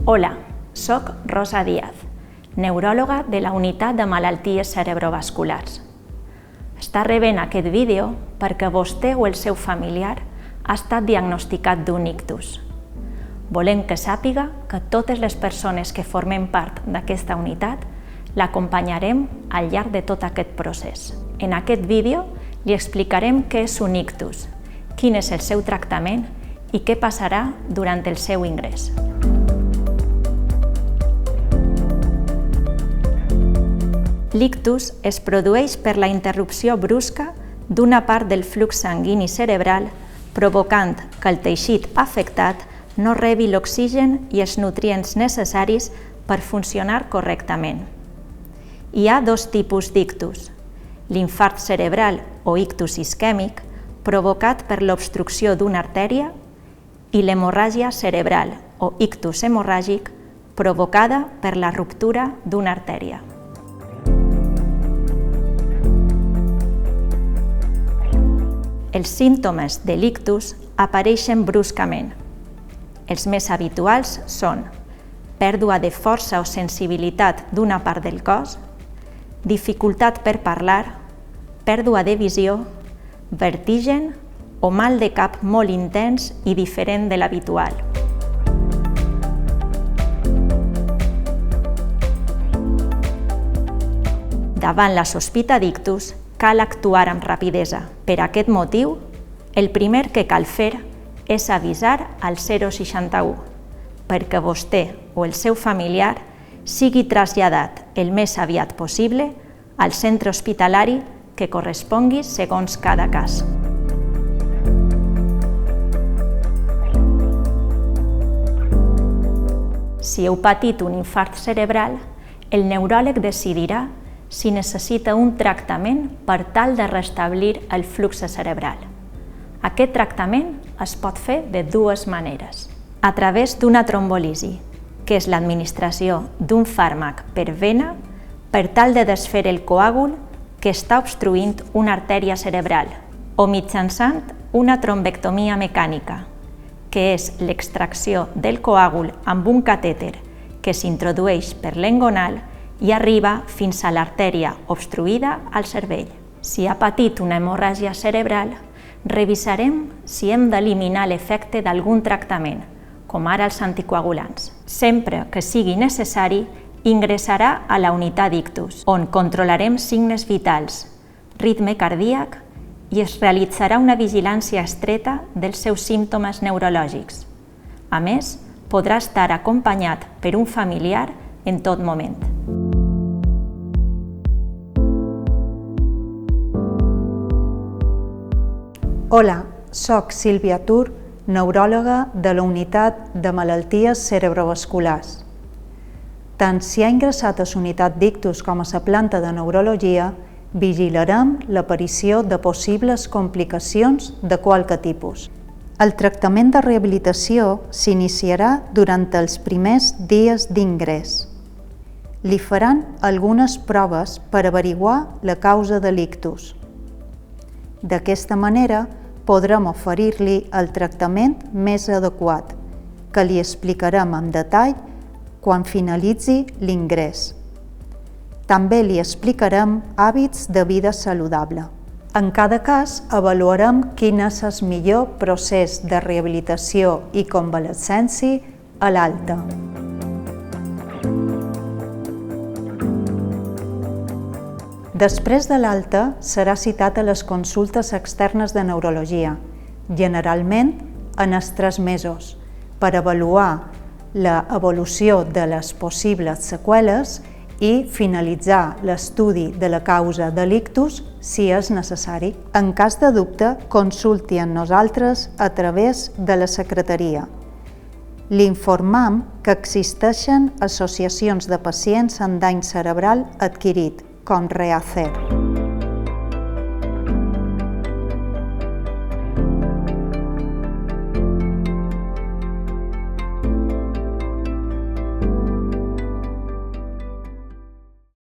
Hola, soc Rosa Díaz, neuròloga de la Unitat de Malalties Cerebrovasculars. Està rebent aquest vídeo perquè vostè o el seu familiar ha estat diagnosticat d'un ictus. Volem que sàpiga que totes les persones que formem part d'aquesta unitat l'acompanyarem al llarg de tot aquest procés. En aquest vídeo li explicarem què és un ictus, quin és el seu tractament i què passarà durant el seu ingrés. L'ictus es produeix per la interrupció brusca d'una part del flux sanguini cerebral, provocant que el teixit afectat no rebi l'oxigen i els nutrients necessaris per funcionar correctament. Hi ha dos tipus d'ictus: l'infart cerebral o ictus isquèmic, provocat per l'obstrucció d'una artèria, i l'hemorràgia cerebral o ictus hemorràgic, provocada per la ruptura d'una artèria. Els símptomes de l'ictus apareixen bruscament. Els més habituals són pèrdua de força o sensibilitat d'una part del cos, dificultat per parlar, pèrdua de visió, vertigen o mal de cap molt intens i diferent de l'habitual. Davant la sospita d'ictus, cal actuar amb rapidesa. Per aquest motiu, el primer que cal fer és avisar al 061 perquè vostè o el seu familiar sigui traslladat el més aviat possible al centre hospitalari que correspongui segons cada cas. Si heu patit un infart cerebral, el neuròleg decidirà si necessita un tractament per tal de restablir el flux cerebral. Aquest tractament es pot fer de dues maneres. A través d'una trombolisi, que és l'administració d'un fàrmac per vena per tal de desfer el coàgul que està obstruint una artèria cerebral, o mitjançant una trombectomia mecànica, que és l'extracció del coàgul amb un catèter que s'introdueix per l'engonal i arriba fins a l'artèria obstruïda al cervell. Si ha patit una hemorràgia cerebral, revisarem si hem d'eliminar l'efecte d'algun tractament, com ara els anticoagulants. Sempre que sigui necessari, ingressarà a la unitat d'ictus, on controlarem signes vitals, ritme cardíac i es realitzarà una vigilància estreta dels seus símptomes neurològics. A més, podrà estar acompanyat per un familiar en tot moment. Hola, soc Sílvia Tur, neuròloga de la Unitat de Malalties Cerebrovasculars. Tant si ha ingressat a la unitat d'ictus com a la planta de neurologia, vigilarem l'aparició de possibles complicacions de qualque tipus. El tractament de rehabilitació s'iniciarà durant els primers dies d'ingrés. Li faran algunes proves per averiguar la causa de l'ictus. D'aquesta manera, podrem oferir-li el tractament més adequat, que li explicarem en detall quan finalitzi l'ingrés. També li explicarem hàbits de vida saludable. En cada cas, avaluarem quin és el millor procés de rehabilitació i convalescència a l'alta. Després de l'alta, serà citat a les consultes externes de neurologia, generalment en els 3 mesos, per avaluar l'evolució de les possibles seqüeles i finalitzar l'estudi de la causa de l'ictus si és necessari. En cas de dubte, consulti amb nosaltres a través de la secretaria. Li informem que existeixen associacions de pacients amb dany cerebral adquirit, com REACER.